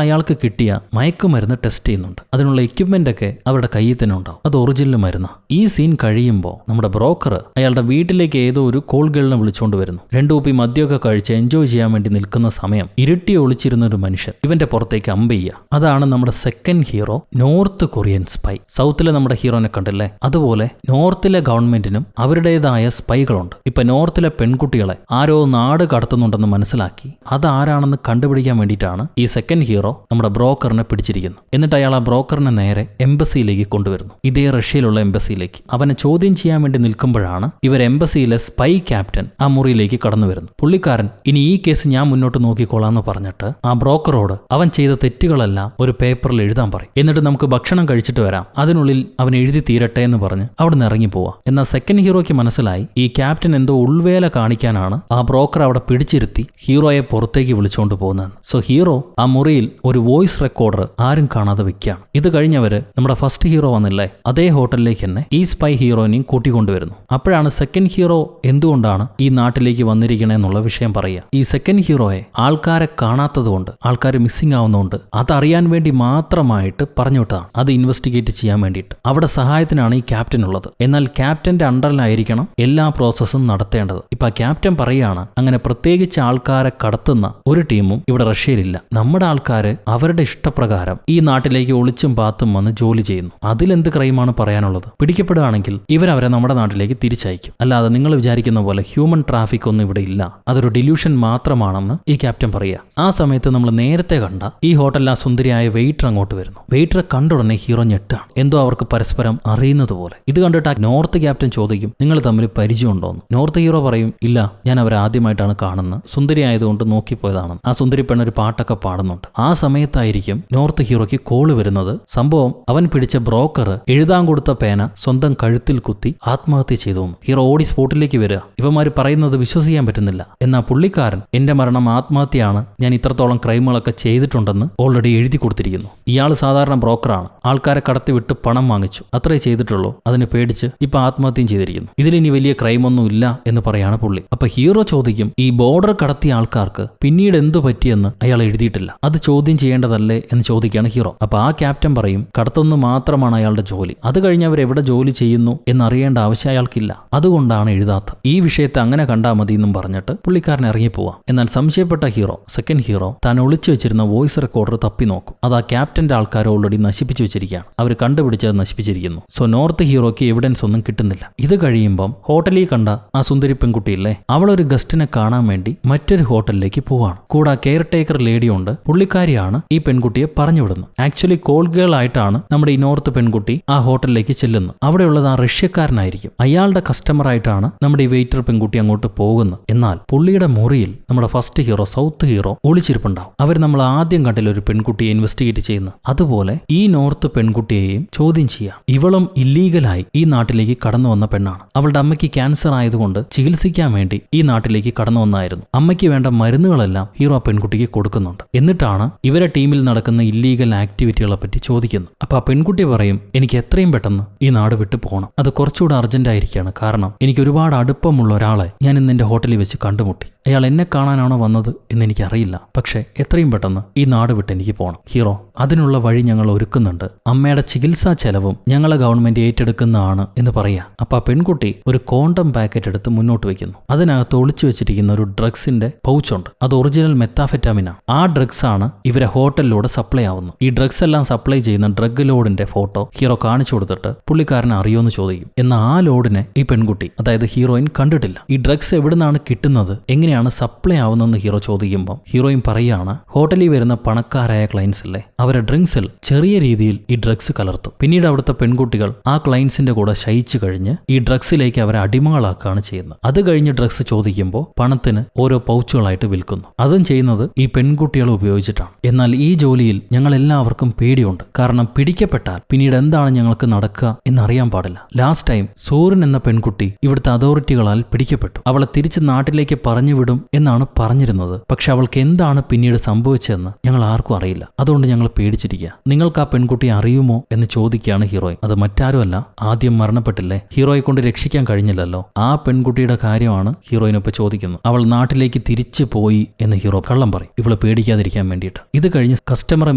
അയാൾക്ക് കിട്ടിയ മയക്കുമരുന്ന് ടെസ്റ്റ് ചെയ്യുന്നുണ്ട്. അതിനുള്ള എക്യുപ്മെന്റ് ഒക്കെ അവരുടെ കയ്യിൽ തന്നെ ഉണ്ടാവും. അത് ഒറിജിനൽ മരുന്നാണ്. ഈ സീൻ കഴിയുമ്പോൾ നമ്മുടെ ബ്രോക്കർ അയാളുടെ വീട്ടിലേക്ക് ഏതോ ഒരു കോൾ ഗേളിനെ കുട്ടികളെ വിളിച്ചുകൊണ്ട് വരുന്നു. 2 കുപ്പി മദ്യമൊക്കെ കഴിച്ച് എൻജോയ് ചെയ്യാൻ വേണ്ടി നിൽക്കുന്ന സമയം ഇരുട്ടി ഒളിച്ചിരുന്ന ഒരു മനുഷ്യൻ ഇവന്റെ പുറത്തേക്ക് അമ്പ് ചെയ്യുക. അതാണ് നമ്മുടെ second hero, North Korean spy. സൗത്തിലെ നമ്മുടെ ഹീറോനെ കണ്ടില്ലേ, അതുപോലെ നോർത്തിലെ ഗവൺമെന്റിനും അവരുടേതായ സ്പൈകളുണ്ട്. ഇപ്പൊ നോർത്തിലെ പെൺകുട്ടികളെ ആരോ നാട് കടത്തുന്നുണ്ടെന്ന് മനസ്സിലാക്കി അതാരാണെന്ന് കണ്ടുപിടിക്കാൻ വേണ്ടിയിട്ടാണ് ഈ സെക്കൻഡ് ഹീറോ നമ്മുടെ ബ്രോക്കറിനെ പിടിച്ചിരിക്കുന്നത്. എന്നിട്ട് അയാൾ ആ ബ്രോക്കറിനെ നേരെ എംബസിയിലേക്ക് കൊണ്ടുവരുന്നു, ഇതേ റഷ്യയിലുള്ള എംബസിയിലേക്ക്. അവനെ ചോദ്യം ചെയ്യാൻ വേണ്ടി നിൽക്കുമ്പോഴാണ് ഇവർ എംബസിയിലെ സ്പൈ ക്യാപ്റ്റൻ ആ മുറിയിലേക്ക് കടന്നു വരുന്നു. പുള്ളിക്കാരൻ ഇനി ഈ കേസ് ഞാൻ മുന്നോട്ട് നോക്കിക്കോളാന്ന് പറഞ്ഞിട്ട് ആ ബ്രോക്കറോട് അവൻ ചെയ്ത തെറ്റുകളെല്ലാം ഒരു പേപ്പറിൽ എഴുതാൻ പറയും. എന്നിട്ട് നമുക്ക് ഭക്ഷണം കഴിച്ചിട്ട് വരാം, അതിനുള്ളിൽ അവൻ എഴുതി തീരട്ടെ എന്ന് പറഞ്ഞ് അവിടെ നിന്ന് ഇറങ്ങി പോവാ. എന്നാൽ സെക്കൻഡ് ഹീറോയ്ക്ക് മനസ്സിലായി ഈ ക്യാപ്റ്റൻ എന്തോ ഉൾവേല കാണിക്കാനാണ് ആ ബ്രോക്കർ അവിടെ പിടിച്ചിരുത്തി ഹീറോയെ പുറത്തേക്ക് വിളിച്ചുകൊണ്ട് പോകുന്നത്. സോ ഹീറോ ആ മുറിയിൽ ഒരു വോയിസ് റെക്കോർഡർ ആരും കാണാതെ വെക്കുകയാണ്. ഇത് കഴിഞ്ഞവര് നമ്മുടെ ഫസ്റ്റ് ഹീറോ വന്നില്ലേ, അതേ ഹോട്ടലിലേക്ക് തന്നെ ഈ സ്പൈ ഹീറോയിനെയും കൂട്ടിക്കൊണ്ടുവരുന്നു. അപ്പോഴാണ് സെക്കൻഡ് ഹീറോ എന്തുകൊണ്ടാണ് ഈ നാട്ടിലേക്ക് വന്നിരിക്കണേന്നുള്ള വിഷയം പറയുക. ഈ സെക്കൻഡ് ഹീറോയെ ആൾക്കാരെ കാണാത്തതുകൊണ്ട്, ആൾക്കാർ മിസ്സിംഗ് ആവുന്നതുകൊണ്ട് അതറിയാൻ വേണ്ടി മാത്രമായിട്ട് പറഞ്ഞു വിട്ടതാണ്, അത് ഇൻവെസ്റ്റിഗേറ്റ് ചെയ്യാൻ വേണ്ടിയിട്ട്. അവിടെ സഹായത്തിനാണ് ഈ ക്യാപ്റ്റൻ ഉള്ളത്. എന്നാൽ ക്യാപ്റ്റന്റെ അണ്ടറിലായിരിക്കണം എല്ലാ പ്രോസസ്സും നടത്തേണ്ടത്. ഇപ്പൊ ആ ക്യാപ്റ്റൻ പറയുകയാണ്, അങ്ങനെ പ്രത്യേകിച്ച് ആൾക്കാരെ കടത്തുന്ന ഒരു ടീമും ഇവിടെ റഷ്യയിലില്ല. നമ്മുടെ ആൾക്കാര് അവരുടെ ഇഷ്ടപ്രകാരം ഈ നാട്ടിലേക്ക് ഒളിച്ചും പാത്തും വന്ന് ജോലി ചെയ്യുന്നു. അതിലെന്ത് ക്രൈമാണ് പറയാനുള്ളത്? പിടിക്കപ്പെടുകയാണെങ്കിൽ ഇവരവരെ നമ്മുടെ നാട്ടിലേക്ക് തിരിച്ചയക്കും. അല്ലാതെ നിങ്ങൾ വിചാരിക്കുന്ന പോലെ ഹ്യൂമൻ ട്രാഫിക് ഒന്നും ഇവിടെ ഇല്ല, അതൊരു ഡില്യൂഷൻ മാത്രമാണെന്ന് ഈ ക്യാപ്റ്റൻ പറയുക. ആ സമയത്ത് നമ്മൾ നേരത്തെ കണ്ട ഈ ഹോട്ടലിൽ ആ സുന്ദരിയായ വെയിറ്റർ അങ്ങോട്ട് വരുന്നു. വെയിറ്ററെ കണ്ടുടനെ ഹീറോ ഞെട്ടാണ്, എന്തോ അവർക്ക് പരസ്പരം അറിയുന്നത് പോലെ. ഇത് കണ്ടിട്ട് ആ നോർത്ത് ക്യാപ്റ്റൻ ചോദിക്കും, നിങ്ങൾ തമ്മിൽ പരിചയമുണ്ടോന്ന്. നോർത്ത് ഹീറോ പറയും, ഇല്ല, ഞാൻ അവരെ ആദ്യമായിട്ടാണ് കാണുന്നത്, സുന്ദരി ആയതുകൊണ്ട് നോക്കിപ്പോയതാണ്. ആ സുന്ദരി പെണ്ണൊരു പാട്ടൊക്കെ പാടുന്നുണ്ട്. ആ സമയത്തായിരിക്കും നോർത്ത് ഹീറോയ്ക്ക് കോള് വരുന്നത്. സംഭവം അവൻ പിടിച്ച ബ്രോക്കർ എഴുതാൻ കൊടുത്ത പേന സ്വന്തം കഴുത്തിൽ കുത്തി ആത്മഹത്യ ചെയ്തു. ഹീറോ ഓടി സ്പോട്ടിലേക്ക് വരിക. ഇവന്മാര് പറയുന്നത് വിശ്വസിക്കാൻ പറ്റുന്നില്ല. എന്നാൽ പുള്ളിക്കാരൻ എന്റെ മരണം ആത്മഹത്യയാണ്, ഞാൻ ഇത്രത്തോളം ക്രൈമുകളൊക്കെ ചെയ്തിട്ടുണ്ടെന്ന് ഓൾറെഡി എഴുതി കൊടുത്തിരിക്കുന്നു. ഇയാൾ സാധാരണ ബ്രോക്കറാണ്, ആൾക്കാരെ കടത്തിവിട്ട് പണം വാങ്ങിച്ചു, അത്രേ ചെയ്തിട്ടുള്ളൂ. അതിന് പേടിച്ച് ഇപ്പൊ ആത്മഹത്യം ചെയ്തിരിക്കുന്നു. ഇതിലിനി വലിയ ക്രൈമൊന്നും ഇല്ല എന്ന് പറയാണ് പുള്ളി. അപ്പൊ ഹീറോ ചോദിക്കും, ഈ ബോർഡർ കടത്തിയ ആൾക്കാർക്ക് പിന്നീട് എന്തു പറ്റിയെന്ന് അയാൾ എഴുതിയിട്ടില്ല, അത് ചോദ്യം ചെയ്യേണ്ടതല്ലേ എന്ന് ചോദിക്കുകയാണ് ഹീറോ. അപ്പൊ ആ ക്യാപ്റ്റൻ പറയും, കടത്തുന്നു മാത്രമാണ് അയാളുടെ ജോലി, അത് കഴിഞ്ഞ് അവർ എവിടെ ജോലി ചെയ്യുന്നു എന്നറിയേണ്ട ആവശ്യം അയാൾക്കില്ല, അതുകൊണ്ടാണ് എഴുതാത്തത്. ഈ വിഷയത്തെ അങ്ങനെ കണ്ടാൽ മതി എന്നും പറഞ്ഞിട്ട് പുള്ളിക്കാരൻ ഇറങ്ങിപ്പോവാം. എന്നാൽ സംശയപ്പെട്ട ഹീറോ, സെക്കൻഡ് ഹീറോ, താൻ ഒളിച്ചു വെച്ചിരുന്ന വോയിസ് റെക്കോർഡർ തപ്പി നോക്കും. അത് ആ ക്യാപ്റ്റന്റെ ആൾക്കാർ ഓൾറെഡി നശിപ്പിച്ചു വെച്ചിരിക്കുകയാണ്, അവർ കണ്ടുപിടിച്ചത് നശിപ്പിച്ചിരിക്കുന്നു. സോ നോർത്ത് ഹീറോയ്ക്ക് എവിഡൻസ് ഒന്നും കിട്ടുന്നില്ല. ഇത് കഴിയുമ്പം ഹോട്ടലിൽ കണ്ട ആ സുന്ദരി പെൺകുട്ടിയില്ലേ, അവളൊരു ഗസ്റ്റിനെ കാണാൻ വേണ്ടി മറ്റൊരു ഹോട്ടലിലേക്ക് പോവാണ്. കൂടാ കെയർ ടേക്കർ ലേഡിയുണ്ട്. പുള്ളിക്കാരിയാണ് ഈ പെൺകുട്ടിയെ പറഞ്ഞുവിടുന്നത്. ആക്ച്വലി കോൾ ഗേൾ ആയിട്ടാണ് നമ്മുടെ ഈ നോർത്ത് പെൺകുട്ടി ആ ഹോട്ടലിലേക്ക് ചെല്ലുന്നത്. അവിടെയുള്ളത് ആ റഷ്യക്കാരനായിരിക്കും. അയാളുടെ കസ്റ്റമർ ആയിട്ടാണ് നമ്മുടെ ഈ വെയിറ്റർ പെൺകുട്ടി അങ്ങോട്ട് പോകുന്നത്. എന്നാൽ പുള്ളിയുടെ മുറിയിൽ നമ്മുടെ ഫസ്റ്റ് ഹീറോ, സൗത്ത് ഹീറോ ഒളിച്ചിരിപ്പുണ്ടാവും. അവർ നമ്മൾ ആദ്യം കണ്ടില്ല ഒരു പെൺകുട്ടിയെ ഇൻവെസ്റ്റിഗേറ്റ് ചെയ്യുന്നത്, അതുപോലെ ഈ നോർത്ത് പെൺകുട്ടിയെയും ചോദ്യം ചെയ്യാം. ഇവളും ഇല്ലീഗലായി ഈ നാട്ടിലേക്ക് കടന്നു വന്ന പെണ്ണാണ്. അവളുടെ അമ്മയ്ക്ക് ക്യാൻസർ ആയതുകൊണ്ട് ചികിത്സിക്കാൻ വേണ്ടി ഈ നാട്ടിലേക്ക് കടന്നു വന്നായിരുന്നു. അമ്മയ്ക്ക് വേണ്ട മരുന്നുകളെല്ലാം ഹീറോ പെൺകുട്ടിക്ക് കൊടുക്കുന്നുണ്ട്. എന്നിട്ടാണ് ഇവരെ ടീമിൽ നടക്കുന്ന ഇല്ലീഗൽ ആക്ടിവിറ്റികളെ പറ്റി ചോദിക്കുന്നത്. അപ്പൊ ആ പെൺകുട്ടി പറയും, എനിക്ക് എത്രയും പെട്ടെന്ന് ഈ നാട് വിട്ടു പോകണം, അത് കുറച്ചുകൂടെ അർജന്റ് ആയിരിക്കുകയാണ്. കാരണം എനിക്ക് ഒരുപാട് അടുപ്പമുള്ള ഒരാളെ ഞാൻ ഇന്ന് എന്റെ ഹോട്ടലിൽ വെച്ച് കണ്ടുമുട്ടി. അയാൾ എന്നെ കാണാനാണോ വന്നത് എന്ന് എനിക്കറിയില്ല, പക്ഷെ എത്രയും പെട്ടെന്ന് ഈ നാട് വിട്ട് എനിക്ക് പോകണം. ഹീറോ, അതിനുള്ള വഴി ഞങ്ങൾ ഒരുക്കുന്നുണ്ട്, അമ്മയുടെ ചികിത്സാ ചെലവും ഞങ്ങളെ ഗവൺമെന്റ് ഏറ്റെടുക്കുന്നതാണ് എന്ന് പറയാ. അപ്പൊ ആ പെൺകുട്ടി ഒരു കോണ്ടം പാക്കറ്റ് എടുത്ത് മുന്നോട്ട് വെക്കുന്നു. അതിനകത്ത് ഒളിച്ചു വെച്ചിരിക്കുന്ന ഒരു ഡ്രഗ്സിന്റെ പൗച്ചുണ്ട്. അത് ഒറിജിനൽ മെത്താഫെറ്റാമിനാണ്. ആ ഡ്രഗ്സ് ആണ് ഇവരെ ഹോട്ടലിലൂടെ സപ്ലൈ ആവുന്നത്. ഈ ഡ്രഗ്സ് എല്ലാം സപ്ലൈ ചെയ്യുന്ന ഡ്രഗ് ലോഡിന്റെ ഫോട്ടോ ഹീറോ കാണിച്ചു കൊടുത്തിട്ട് പുള്ളിക്കാരനെ അറിയോന്ന് ചോദിക്കും. എന്നാൽ ആ ലോഡിനെ ഈ പെൺകുട്ടി, അതായത് ഹീറോയിൻ, കണ്ടിട്ടില്ല. ഈ ഡ്രഗ്സ് എവിടുന്നാണ് കിട്ടുന്നത്, എങ്ങനെയാണ് സപ്ലൈ ആവുന്നതെന്ന് ഹീറോ ചോദിക്കുമ്പോൾ ഹീറോയിൻ പറയാണ്, ഹോട്ടലിൽ വരുന്ന പണക്കാരായ ക്ലയൻസ് ഇല്ലേ, അവരെ ഡ്രിങ്ക്സിൽ ചെറിയ രീതിയിൽ ഈ ഡ്രഗ്സ് കലർത്തും. പിന്നീട് അവിടുത്തെ പെൺകുട്ടികൾ ആ ക്ലയൻസിന്റെ കൂടെ ശയിച്ചു കഴിഞ്ഞ് ഈ ഡ്രഗ്സിലേക്ക് അവരെ അടിമകളാക്കുകയാണ് ചെയ്യുന്നത്. അത് കഴിഞ്ഞ് ഡ്രഗ്സ് ചോദിക്കുമ്പോൾ പണത്തിന് ഓരോ പൗച്ചുകളായിട്ട് വിൽക്കുന്നു. അതും ചെയ്യുന്നത് ഈ പെൺകുട്ടികൾ ഉപയോഗിച്ചിട്ടാണ്. എന്നാൽ ഈ ജോലിയിൽ ഞങ്ങൾ എല്ലാവർക്കും പേടിയുണ്ട്. കാരണം പിടിക്കപ്പെട്ടാൽ പിന്നീട് എന്താണ് ഞങ്ങൾക്ക് നടക്കുക എന്നറിയാൻ പാടില്ല. ലാസ്റ്റ് ടൈം സൂര്യൻ എന്ന പെൺകുട്ടി ഇവിടുത്തെ അതോറിറ്റികളാൽ പിടിക്കപ്പെട്ടു. അവളെ തിരിച്ച് നാട്ടിലേക്ക് പറഞ്ഞു വിടും എന്നാണ് പറഞ്ഞിരുന്നത്. പക്ഷെ അവൾക്ക് എന്താണ് പിന്നീട് സംഭവിച്ചതെന്ന് ഞങ്ങൾ ആർക്കും അറിയില്ല. അതുകൊണ്ട് ഞങ്ങൾ പേടിച്ചിരിക്കുക. നിങ്ങൾക്ക് ആ പെൺകുട്ടിയെ അറിയുമോ എന്ന് ചോദിക്കുകയാണ് ഹീറോയിൻ. അത് മറ്റാരുമല്ല, ആദ്യം മരണപ്പെട്ടില്ലേ, ഹീറോയെ കൊണ്ട് രക്ഷിക്കാൻ കഴിഞ്ഞില്ലല്ലോ, ആ പെൺകുട്ടിയുടെ കാര്യമാണ് ഹീറോയിൻ ഇപ്പൊ ചോദിക്കുന്നത്. അവൾ നാട്ടിലേക്ക് തിരിച്ചു പോയി എന്ന് ഹീറോ കള്ളം പറയും, ഇവള് പേടിക്കാതിരിക്കാൻ വേണ്ടിയിട്ട്. ഇത് കഴിഞ്ഞ് കസ്റ്റമറെ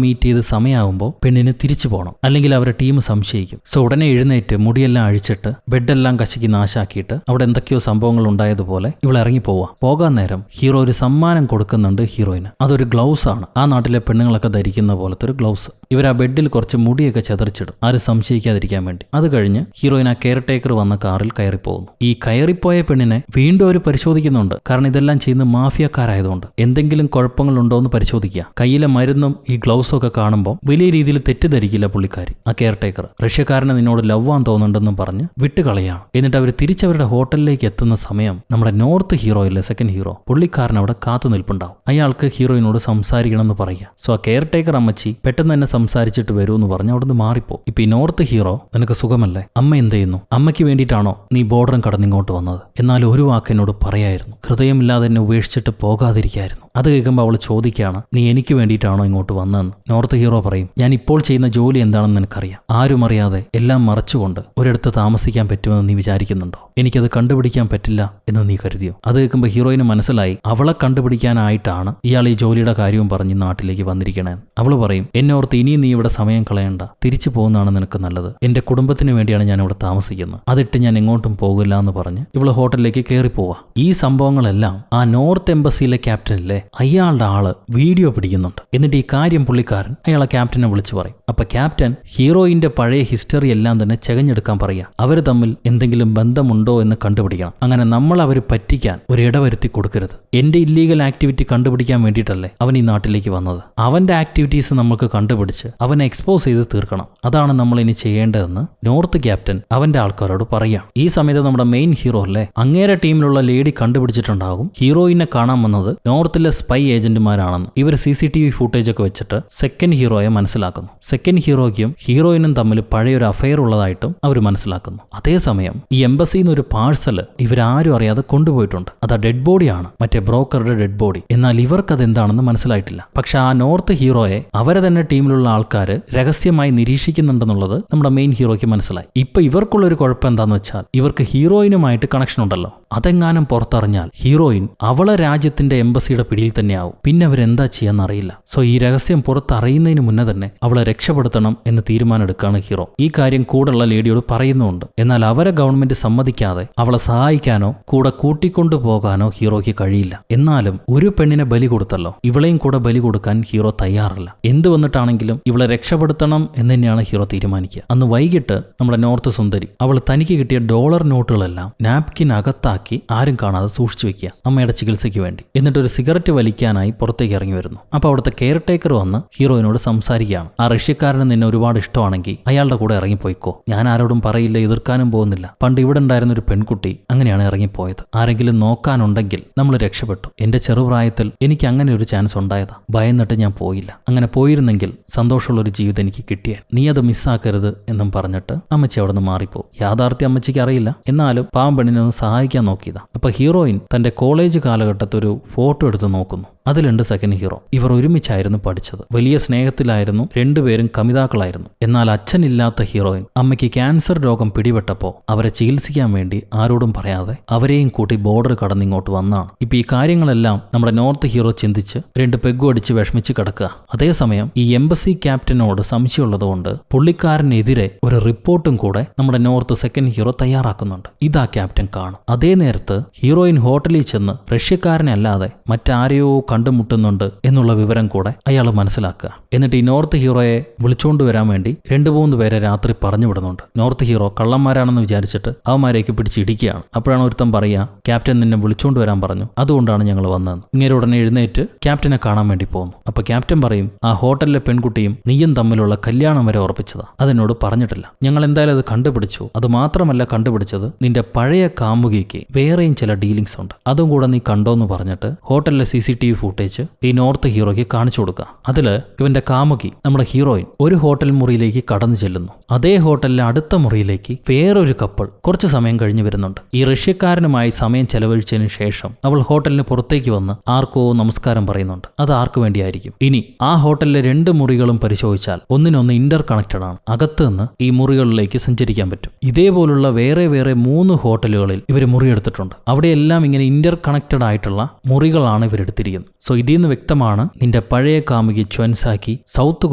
മീറ്റ് ചെയ്ത് സമയമാകുമ്പോൾ പെണ്ണിന് തിരിച്ചു പോകണം, അല്ലെങ്കിൽ അവരുടെ ടീം സംശയിക്കും. സോ ഉടനെ എഴുന്നേറ്റ് മുടിയെല്ലാം അഴിച്ചിട്ട് ബെഡെല്ലാം കശക്കി നാശാക്കിയിട്ട് അവിടെ എന്തൊക്കെയോ സംഭവങ്ങൾ ഉണ്ടായതുപോലെ ഇവൾ ഇറങ്ങി പോകാൻ നേരം ഹീറോ ഒരു സമ്മാനം കൊടുക്കുന്നുണ്ട് ഹീറോയിന്. അതൊരു ഗ്ലൗസ് ആണ്, ആ നാട്ടിലെ പെണ്ണുങ്ങളൊക്കെ ധരിക്കുന്ന പോലത്തെ ഒരു ഗ്ലൗസ്. ഇവർ ആ ബെഡിൽ കുറച്ച് മുടിയൊക്കെ ചെതറിച്ചിടും, ആരും സംശയിക്കാതിരിക്കാൻ വേണ്ടി. അത് കഴിഞ്ഞ് ഹീറോയിൻ ആ കെയർ ടേക്കർ വന്ന കാറിൽ കയറിപ്പോകുന്നു. ഈ കയറിപ്പോയ പെണ്ണിനെ വീണ്ടും അവർ പരിശോധിക്കുന്നുണ്ട്. കാരണം ഇതെല്ലാം ചെയ്യുന്ന മാഫിയക്കാരായതുകൊണ്ട് എന്തെങ്കിലും കുഴപ്പങ്ങളുണ്ടോ എന്ന് പരിശോധിക്കുക. കയ്യിലെ മരുന്നും ഈ ഗ്ലൗസും ഒക്കെ കാണുമ്പോൾ വലിയ രീതിയിൽ തെറ്റിദ്ധരിക്കില്ല പുള്ളിക്കാരി. ആ കെയർ ടേക്കർ റഷ്യക്കാരനെ നിന്നോട് ലവ്വാൻ തോന്നുന്നുണ്ടെന്നും പറഞ്ഞ് വിട്ടുകളയാണ്. എന്നിട്ട് അവർ തിരിച്ചവരുടെ ഹോട്ടലിലേക്ക് എത്തുന്ന സമയം നമ്മുടെ നോർത്ത് ഹീറോ ഇല്ലേ, സെക്കൻഡ് ഹീറോ, പുള്ളിക്കാരൻ അവിടെ കാത്തു നിൽപ്പുണ്ടാവും. അയാൾക്ക് ഹീറോയിനോട് സംസാരിക്കണം എന്ന് പറയുക. സോ ആ കെയർ ടേക്കർ അമ്മച്ചി പെട്ടെന്ന് തന്നെ സംസാരിച്ചിട്ട് വരൂ എന്ന് പറഞ്ഞ് അവിടുന്ന് മാറിപ്പോ. ഇപ്പൊ ഈ നോർത്ത് ഹീറോ, നിനക്ക് സുഖമല്ലേ, അമ്മ എന്ത് ചെയ്യുന്നു, അമ്മയ്ക്ക് വേണ്ടിയിട്ടാണോ നീ ബോർഡറും കടന്നിങ്ങോട്ട് വന്നത്, എന്നാൽ ഒരു വാക്ക് എന്നോട് പറയായിരുന്നു, ഹൃദയമില്ലാതെ എന്നെ ഉപേക്ഷിച്ചിട്ട് പോകാതിരിക്കായിരുന്നു. അത് കേൾക്കുമ്പോൾ അവൾ ചോദിക്കുകയാണ്, നീ എനിക്ക് വേണ്ടിയിട്ടാണോ ഇങ്ങോട്ട് വന്നതെന്ന്. നോർത്ത് ഹീറോ പറയും, ഞാൻ ഇപ്പോൾ ചെയ്യുന്ന ജോലി എന്താണെന്ന് നിനക്കറിയാം, ആരും അറിയാതെ എല്ലാം മറച്ചുകൊണ്ട് ഒരിടത്ത് താമസിക്കാൻ പറ്റുമെന്ന് നീ വിചാരിക്കുന്നുണ്ടോ, എനിക്കത് കണ്ടുപിടിക്കാൻ പറ്റില്ല എന്ന് നീ കരുതിയോ. അത് കേൾക്കുമ്പോൾ ഹീറോയിന് മനസ്സിലായി അവളെ കണ്ടുപിടിക്കാനായിട്ടാണ് ഇയാൾ ഈ ജോലിയുടെ കാര്യവും പറഞ്ഞ് നാട്ടിലേക്ക് വന്നിരിക്കണേന്ന്. അവൾ പറയും, എന്നോർത്ത് ഇനിയും നീ ഇവിടെ സമയം കളയണ്ട, തിരിച്ചു പോകുന്നതാണ് നിനക്ക് നല്ലത്, എന്റെ കുടുംബത്തിന് വേണ്ടിയാണ് ഞാൻ ഇവിടെ താമസിക്കുന്നത്, അതിട്ട് ഞാൻ എങ്ങോട്ടും പോകില്ല എന്ന് പറഞ്ഞ് ഇവള് ഹോട്ടലിലേക്ക് കയറി പോവാ. ഈ സംഭവങ്ങളെല്ലാം ആ നോർത്ത് എംബസിയിലെ ക്യാപ്റ്റനിലെ അയാളുടെ ആള് വീഡിയോ പിടിക്കുന്നുണ്ട്. എന്നിട്ട് ഈ കാര്യം പുള്ളിക്കാരൻ അയാളെ ക്യാപ്റ്റനെ വിളിച്ചു പറയും. അപ്പൊ ക്യാപ്റ്റൻ ഹീറോയിന്റെ പഴയ ഹിസ്റ്ററി എല്ലാം തന്നെ ചെകഞ്ഞെടുക്കാൻ പറയാ. അവർ തമ്മിൽ എന്തെങ്കിലും ബന്ധമുണ്ടോ എന്ന് കണ്ടുപിടിക്കണം. അങ്ങനെ നമ്മൾ അവർ പറ്റിക്കാൻ ഒരു ഇടവരുത്തി കൊടുക്കരുത്. എന്റെ ഇല്ലീഗൽ ആക്ടിവിറ്റി കണ്ടുപിടിക്കാൻ വേണ്ടിയിട്ടല്ലേ അവൻ ഈ നാട്ടിലേക്ക് വന്നത്, അവന്റെ ആക്ടിവിറ്റീസ് നമുക്ക് കണ്ടുപിടിച്ച് അവനെ എക്സ്പോസ് ചെയ്ത് തീർക്കണം, അതാണ് നമ്മൾ ഇനി ചെയ്യേണ്ടതെന്ന് നോർത്ത് ക്യാപ്റ്റൻ അവന്റെ ആൾക്കാരോട് പറയാം. ഈ സമയത്ത് നമ്മുടെ മെയിൻ ഹീറോ അല്ലേ, അങ്ങേരെ ടീമിലുള്ള ലേഡി കണ്ടുപിടിച്ചിട്ടുണ്ടാകും ഹീറോയിനെ കാണാൻ വന്നത് നോർത്തിലെ സ്പൈ ഏജന്റുമാരാണെന്ന്. ഇവർ CCTV ഫുട്ടേജ് ഒക്കെ വെച്ചിട്ട് സെക്കൻഡ് ഹീറോയെ മനസ്സിലാക്കുന്നു. സെക്കൻഡ് ഹീറോയ്ക്കും ഹീറോയിനും തമ്മിൽ പഴയൊരു അഫയർ ഉള്ളതായിട്ടും അവർ മനസ്സിലാക്കുന്നു. അതേസമയം ഈ എംബസിന്ന് ഒരു പാഴ്സൽ ഇവരാരും അറിയാതെ കൊണ്ടുപോയിട്ടുണ്ട്. അത് ആ ഡെഡ് ബോഡിയാണ്, മറ്റേ ബ്രോക്കറുടെ ഡെഡ് ബോഡി. എന്നാൽ ഇവർക്കത് എന്താണെന്ന് മനസ്സിലായിട്ടില്ല. പക്ഷെ ആ നോർത്ത് ഹീറോയെ അവരെ തന്നെ ടീമിലുള്ള ആൾക്കാർ രഹസ്യമായി നിരീക്ഷിക്കുന്നുണ്ടെന്നുള്ളത് നമ്മുടെ മെയിൻ ഹീറോയ്ക്ക് മനസ്സിലായി. ഇപ്പൊ ഇവർക്കുള്ളൊരു കുഴപ്പം എന്താന്ന് വെച്ചാൽ ഇവർക്ക് ഹീറോയിനുമായിട്ട് കണക്ഷൻ ഉണ്ടല്ലോ. അതെങ്ങാനും പുറത്തറിഞ്ഞാൽ ഹീറോയിൻ അവളെ രാജ്യത്തിന്റെ എംബസിയുടെ പിടിയിൽ തന്നെയാവും. പിന്നെ അവരെന്താ ചെയ്യാന്നറിയില്ല. സോ ഈ രഹസ്യം പുറത്തറിയുന്നതിന് മുന്നേ തന്നെ അവളെ രക്ഷപ്പെടുത്തണം എന്ന് തീരുമാനമെടുക്കുകയാണ് ഹീറോ. ഈ കാര്യം കൂടെയുള്ള ലേഡിയോട് പറയുന്നുണ്ട്. എന്നാൽ അവരെ ഗവൺമെന്റ് സമ്മതിക്കാതെ അവളെ സഹായിക്കാനോ കൂടെ കൂട്ടിക്കൊണ്ടു പോകാനോ ഹീറോയ്ക്ക് കഴിയില്ല. എന്നാലും ഒരു പെണ്ണിനെ ബലി കൊടുത്തല്ലോ, ഇവളെയും കൂടെ ബലി കൊടുക്കാൻ ഹീറോ തയ്യാറല്ല. എന്ത് വന്നിട്ടാണെങ്കിലും ഇവളെ രക്ഷപ്പെടുത്തണം എന്ന് തന്നെയാണ് ഹീറോ തീരുമാനിക്കുക. അന്ന് വൈകിട്ട് നമ്മുടെ നോർത്ത് സുന്ദരി അവൾ തനിക്ക് കിട്ടിയ ഡോളർ നോട്ടുകളെല്ലാം നാപ്കിൻ അകത്താക്കി ആരും കാണാതെ സൂക്ഷിച്ചു വെക്കുക, അമ്മയുടെ ചികിത്സയ്ക്ക് വേണ്ടി. എന്നിട്ട് ഒരു സിഗരറ്റ് വലിക്കാനായി പുറത്തേക്ക് ഇറങ്ങി വരുന്നു. അപ്പൊ അവിടുത്തെ കെയർ ടേക്കർ വന്ന് ഹീറോയിനോട് സംസാരിക്കുകയാണ്. ആ റഷ്യക്കാരന് നിന്നെ ഒരുപാട് ഇഷ്ടമാണെങ്കിൽ അയാളുടെ കൂടെ ഇറങ്ങിപ്പോയിക്കോ, ഞാൻ ആരോടും പറയില്ല, എതിർക്കാനും പോകുന്നില്ല. പണ്ട് ഇവിടെ ഉണ്ടായിരുന്ന ഒരു പെൺകുട്ടി അങ്ങനെയാണ് ഇറങ്ങിപ്പോയത്, ആരെങ്കിലും നോക്കാനുണ്ടെങ്കിൽ നമ്മൾ രക്ഷപ്പെട്ടു. എന്റെ ചെറുപ്രായത്തിൽ എനിക്ക് അങ്ങനെ ഒരു ചാൻസ് ഉണ്ടായതാ, ഭയന്നിട്ട് ഞാൻ പോയില്ല. അങ്ങനെ പോയിരുന്നെങ്കിൽ സന്തോഷമുള്ള ഒരു ജീവിതം എനിക്ക് കിട്ടിയേ, നീ അത് മിസ്സാക്കരുത് എന്നും പറഞ്ഞിട്ട് അമ്മച്ചി അവിടെ നിന്ന് മാറിപ്പോ. യാഥാർത്ഥ്യം അമ്മച്ചിക്ക് അറിയില്ല, എന്നാലും പാവം പെണ്ണിനെ ഒന്ന് സഹായിക്കാൻ നോക്കിയതാ. അപ്പൊ ഹീറോയിൻ തന്റെ കോളേജ് കാലഘട്ടത്തിൽ ഒരു ഫോട്ടോ എടുത്ത് നോക്കുന്നു. അതിലുണ്ട് സെക്കൻഡ് ഹീറോ. ഇവർ ഒരുമിച്ചായിരുന്നു പഠിച്ചത്, വലിയ സ്നേഹത്തിലായിരുന്നു, രണ്ടുപേരും കമിതാക്കളായിരുന്നു. എന്നാൽ അച്ഛനില്ലാത്ത ഹീറോയിൻ അമ്മയ്ക്ക് ക്യാൻസർ രോഗം പിടിപെട്ടപ്പോൾ അവരെ ചികിത്സിക്കാൻ വേണ്ടി ആരോടും പറയാതെ അവരെയും കൂട്ടി ബോർഡർ കടന്നിങ്ങോട്ട് വന്നാണ്. ഇപ്പൊ ഈ കാര്യങ്ങളെല്ലാം നമ്മുടെ നോർത്ത് ഹീറോ ചിന്തിച്ച് രണ്ട് പെഗ്ഗു അടിച്ച് വിഷമിച്ച് കിടക്കുക. അതേസമയം ഈ എംബസി ക്യാപ്റ്റനോട് സംശയമുള്ളതുകൊണ്ട് പുള്ളിക്കാരനെതിരെ ഒരു റിപ്പോർട്ടും കൂടെ നമ്മുടെ നോർത്ത് സെക്കൻഡ് ഹീറോ തയ്യാറാക്കുന്നുണ്ട്. ഇതാ ക്യാപ്റ്റൻ കാണും. അതേ നേരത്ത് ഹീറോയിൻ ഹോട്ടലിൽ ചെന്ന് റഷ്യക്കാരനെ അല്ലാതെ മറ്റാരെയോ കണ്ടുമുട്ടുന്നുണ്ട് എന്നുള്ള വിവരം കൂടെ അയാൾ മനസ്സിലാക്കുക. എന്നിട്ട് ഈ നോർത്ത് ഹീറോയെ വിളിച്ചുകൊണ്ട് വരാൻ വേണ്ടി 2-3 പേരെ രാത്രി പറഞ്ഞു വിടുന്നുണ്ട്. നോർത്ത് ഹീറോ കള്ളന്മാരാണെന്ന് വിചാരിച്ചിട്ട് അവന്മാരെയൊക്കെ പിടിച്ചിടിക്കുകയാണ്. അപ്പോഴാണ് ഒരുത്തൻ പറയുക, ക്യാപ്റ്റൻ നിന്നെ വിളിച്ചുകൊണ്ട് വരാൻ പറഞ്ഞു, അതുകൊണ്ടാണ് ഞങ്ങൾ വന്നത്. ഇങ്ങനെ ഉടനെ എഴുന്നേറ്റ് ക്യാപ്റ്റനെ കാണാൻ വേണ്ടി പോകുന്നു. അപ്പൊ ക്യാപ്റ്റൻ പറയും, ആ ഹോട്ടലിലെ പെൺകുട്ടിയും നീയും തമ്മിലുള്ള കല്യാണം വരെ ഉറപ്പിച്ചതാ, അതെന്നോട് പറഞ്ഞിട്ടില്ല. ഞങ്ങൾ എന്തായാലും അത് കണ്ടുപിടിച്ചു. അത് മാത്രമല്ല കണ്ടുപിടിച്ചത്, നിന്റെ പഴയ കാമുകിക്ക് വേറെയും ചില ഡീലിങ്സ് ഉണ്ട്, അതും കൂടെ നീ കണ്ടോന്ന് പറഞ്ഞിട്ട് ഹോട്ടലിലെ CCTV ഫുട്ടേജ് ഈ നോർത്ത് ഹീറോയ്ക്ക് കാണിച്ചു കൊടുക്കുക. അതില് ഇവന്റെ കാമുകി നമ്മുടെ ഹീറോയിൻ ഒരു ഹോട്ടൽ മുറിയിലേക്ക് കടന്നു ചെല്ലുന്നു. അതേ ഹോട്ടലിലെ അടുത്ത മുറിയിലേക്ക് വേറൊരു കപ്പിൾ കുറച്ചു സമയം കഴിഞ്ഞ് വരുന്നുണ്ട്. ഈ റഷ്യക്കാരനുമായി സമയം ചെലവഴിച്ചതിന് ശേഷം അവൾ ഹോട്ടലിന് പുറത്തേക്ക് വന്ന് ആർക്കോ നമസ്കാരം പറയുന്നുണ്ട്. അത് ആർക്കു വേണ്ടിയായിരിക്കും? ഇനി ആ ഹോട്ടലിലെ 2 മുറികളും പരിശോധിച്ചാൽ ഒന്നിനൊന്ന് ഇന്റർ കണക്റ്റഡ് ആണ്. അകത്ത് നിന്ന് ഈ മുറികളിലേക്ക് സഞ്ചരിക്കാൻ പറ്റും. ഇതേപോലുള്ള വേറെ 3 ഹോട്ടലുകളിൽ ഇവർ മുറിയെടുത്തിട്ടുണ്ട്. അവിടെയെല്ലാം ഇങ്ങനെ ഇന്റർ കണക്റ്റഡ് ആയിട്ടുള്ള മുറികളാണ് ഇവരെടുത്തിരിക്കുന്നത്. സോ ഇതിൽ നിന്ന് വ്യക്തമാണ് നിന്റെ പഴയ കാമുകി ച്വൻസാക്കി സൗത്ത്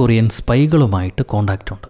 കൊറിയൻ സ്പൈകളുമായിട്ട് കോണ്ടാക്ട് ഉണ്ട്.